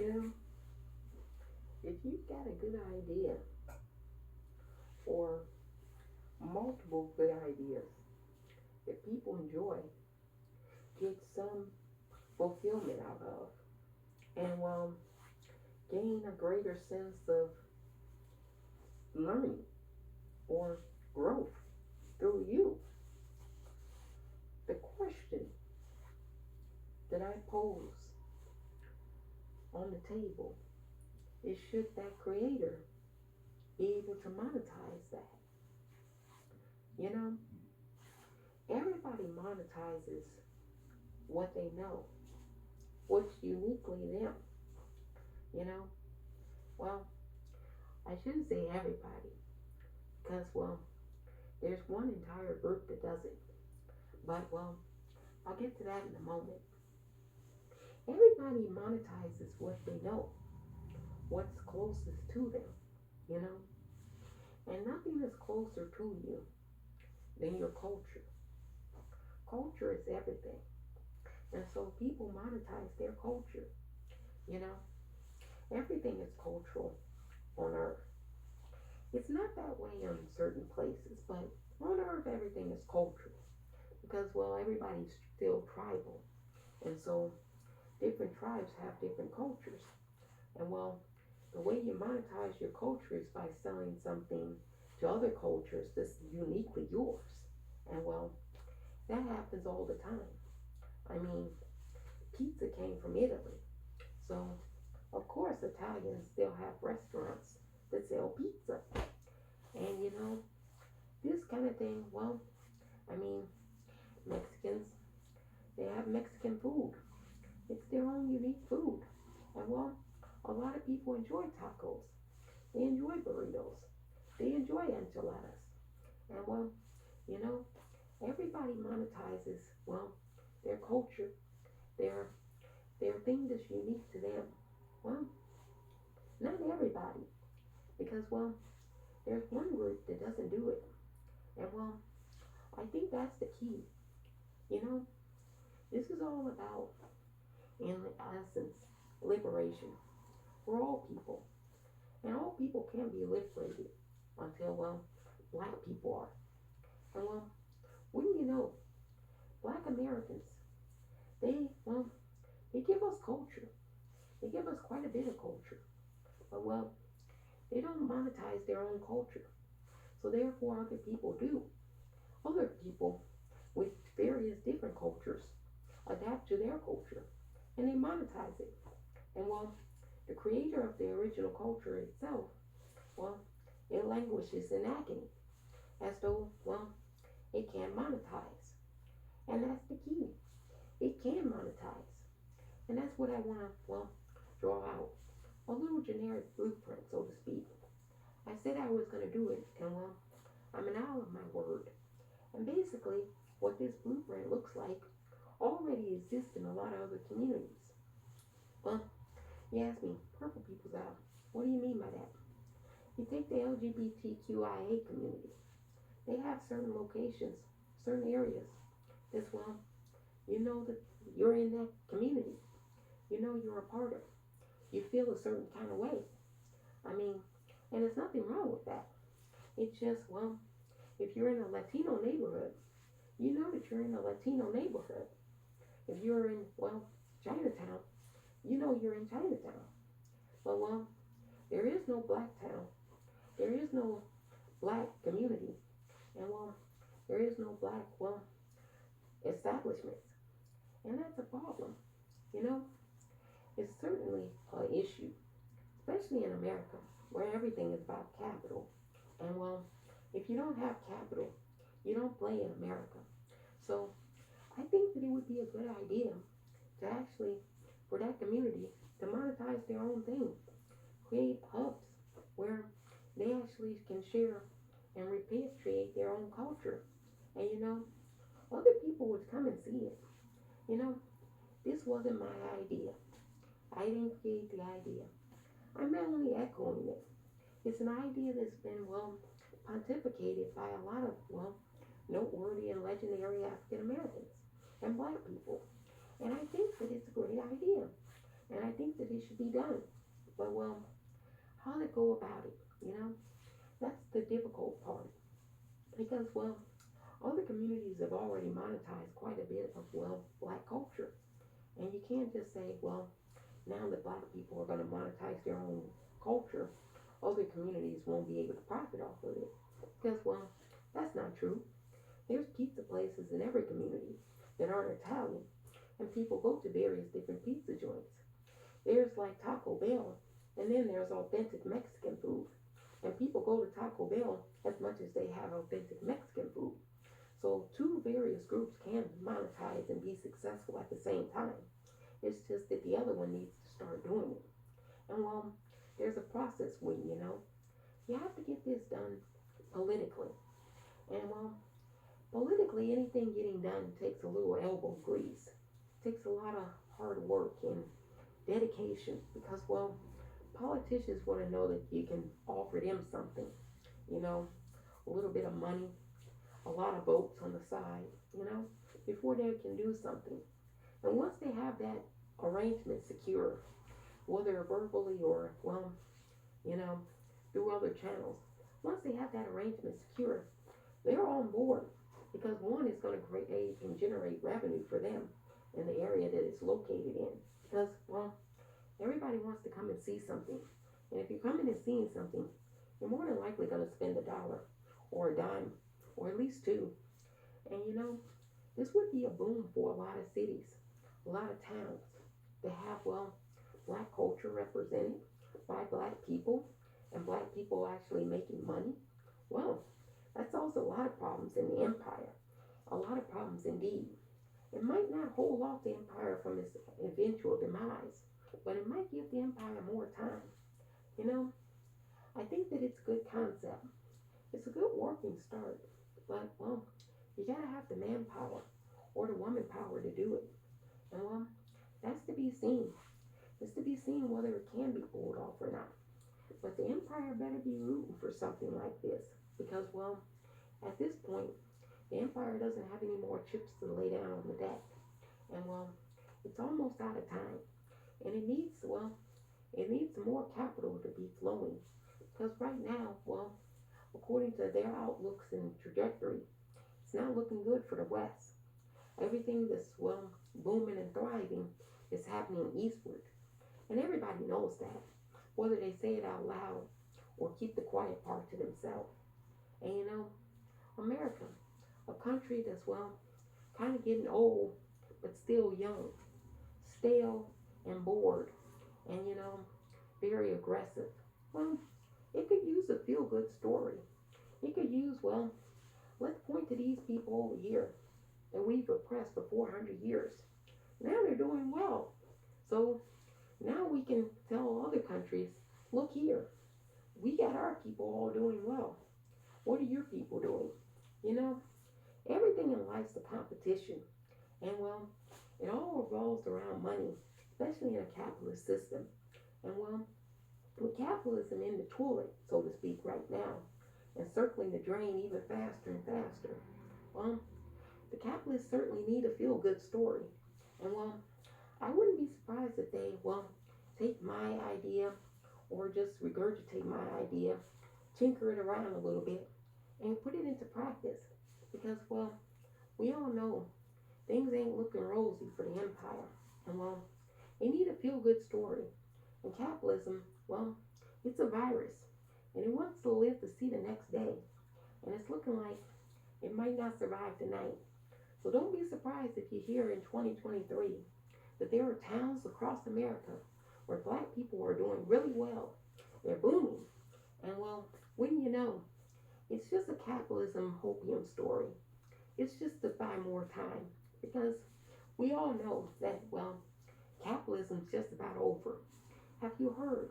You know, if you've got a good idea or multiple good ideas that people enjoy, get some fulfillment out of, and gain a greater sense of learning or growth through you. The question that I pose on the table is, should that creator be able to monetize that? You know, everybody monetizes what they know, what's uniquely them, you know? Well, I shouldn't say everybody, because, there's one entire group that does it. But, I'll get to that in a moment. Everybody monetizes what they know, what's closest to them, you know? And nothing is closer to you than your culture. Culture is everything. And so people monetize their culture, you know? Everything is cultural on earth. It's not that way in certain places, but on earth everything is cultural. Because, everybody's still tribal. And so different tribes have different cultures. And, the way you monetize your culture is by selling something to other cultures that's uniquely yours. And, that happens all the time. I mean, pizza came from Italy. So, of course, Italians still have restaurants that sell pizza. And, this kind of thing, I mean, Mexicans, they have Mexican food. It's their own unique food. And, a lot of people enjoy tacos. They enjoy burritos. They enjoy enchiladas. And, you know, everybody monetizes, their culture, their their thing that's unique to them. Well, not everybody, because, there's one group that doesn't do it. And, I think that's the key. You know, this is all about, in essence, liberation. We're all people. And all people can be liberated until, black people are. And, wouldn't you know, black Americans, they, they give us culture. They give us quite a bit of culture. But, they don't monetize their own culture. So therefore, other people do. Other people with various different cultures adapt to their culture and they monetize it. And, the creator of the original culture itself, well, it languishes in agony as though, it can monetize. And that's the key. It can monetize. And that's what I want to, draw out. A little generic blueprint, so to speak. I said I was going to do it, and, I'm an owl of my word. And basically, what this blueprint looks like already exists in a lot of other communities. Well, you ask me, purple people's owl. What do you mean by that? You take the LGBTQIA community. They have certain locations, certain areas. That's, you know that you're in that community. You know you're a part of it. You feel a certain kind of way. I mean, and there's nothing wrong with that. It's just, if you're in a Latino neighborhood, you know that you're in a Latino neighborhood. If you're in, Chinatown, you know you're in Chinatown. But, there is no black town. There is no black community. And, there is no black, establishments. And that's a problem. You know, it's certainly an issue, especially in America, where everything is about capital. And, if you don't have capital, you don't play in America. So I think that it would be a good idea to actually, for that community, to monetize their own thing, create hubs where they actually can share and repatriate their own culture. And, other people would come and see it. You know, this wasn't my idea. I didn't create the idea. I'm only echoing it. It's an idea that's been, pontificated by a lot of, noteworthy and legendary African Americans and black people. And I think that it's a great idea. And I think that it should be done. But, well, how to go about it, you know? That's the difficult part. Because, well, other communities have already monetized quite a bit of, well, black culture. And you can't just say, well, now that black people are going to monetize their own culture, other communities won't be able to profit off of it. Because, well, that's not true. There's pizza places in every community that aren't Italian, and people go to various different pizza joints. There's like Taco Bell, and then there's authentic Mexican food. And people go to Taco Bell as much as they have authentic Mexican food. So two various groups can monetize and be successful at the same time. It's just that the other one needs to start doing it. And well, there's a process when, you have to get this done politically. And well, politically, anything getting done takes a little elbow grease. It takes a lot of hard work and dedication because, well, politicians want to know that you can offer them something, you know, a little bit of money, a lot of votes on the side, before they can do something. And once they have that arrangement secure, whether verbally or, well, you know, through other channels, once they have that arrangement secure, they're on board because one is going to create and generate revenue for them in the area that it's located in. Because, well, everybody wants to come and see something. And if you're coming and seeing something, you're more than likely going to spend $1 or a dime or at least two. And this would be a boom for a lot of cities, a lot of towns that have, well, black culture represented by black people and black people actually making money. Well, that solves a lot of problems in the empire, a lot of problems indeed. It might not hold off the empire from its eventual demise, but it might give the empire more time. You know, I think that it's a good concept. It's a good working start, but well, you gotta have the manpower or the woman power to do it. And well, that's to be seen. It's to be seen whether it can be pulled off or not. But the empire better be rooting for something like this because, well, at this point, the empire doesn't have any more chips to lay down on the deck. And well, it's almost out of time. And it needs more capital to be flowing. Because right now, well, according to their outlooks and trajectory, it's not looking good for the West. Everything that's, well, booming and thriving is happening eastward. And everybody knows that, whether they say it out loud or keep the quiet part to themselves. And America, a country that's, well, kind of getting old, but still young, stale and bored, and, very aggressive. Well, it could use a feel good story. It could use, well, let's point to these people over here that we've oppressed for 400 years. Now they're doing well. So now we can tell other countries, look here, we got our people all doing well. What are your people doing? Everything in life's a competition. And well, it all revolves around money, especially in a capitalist system. And well, with capitalism in the toilet, so to speak, right now, and circling the drain even faster and faster, well, the capitalists certainly need a feel good story. And well, I wouldn't be surprised if they, well, take my idea or just regurgitate my idea, tinker it around a little bit, and put it into practice. Because, well, we all know things ain't looking rosy for the empire. And, well, they need a feel good story. And capitalism, well, it's a virus. And it wants to live to see the next day. And it's looking like it might not survive the night. So don't be surprised if you hear in 2023 that there are towns across America where black people are doing really well. They're booming. And well, wouldn't you know, it's just a capitalism hopium story. It's just to buy more time. Because we all know that, well, capitalism's just about over. Have you heard?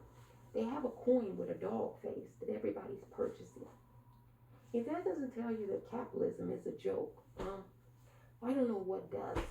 They have a coin with a dog face that everybody's purchasing. If that doesn't tell you that capitalism is a joke, I don't know what does.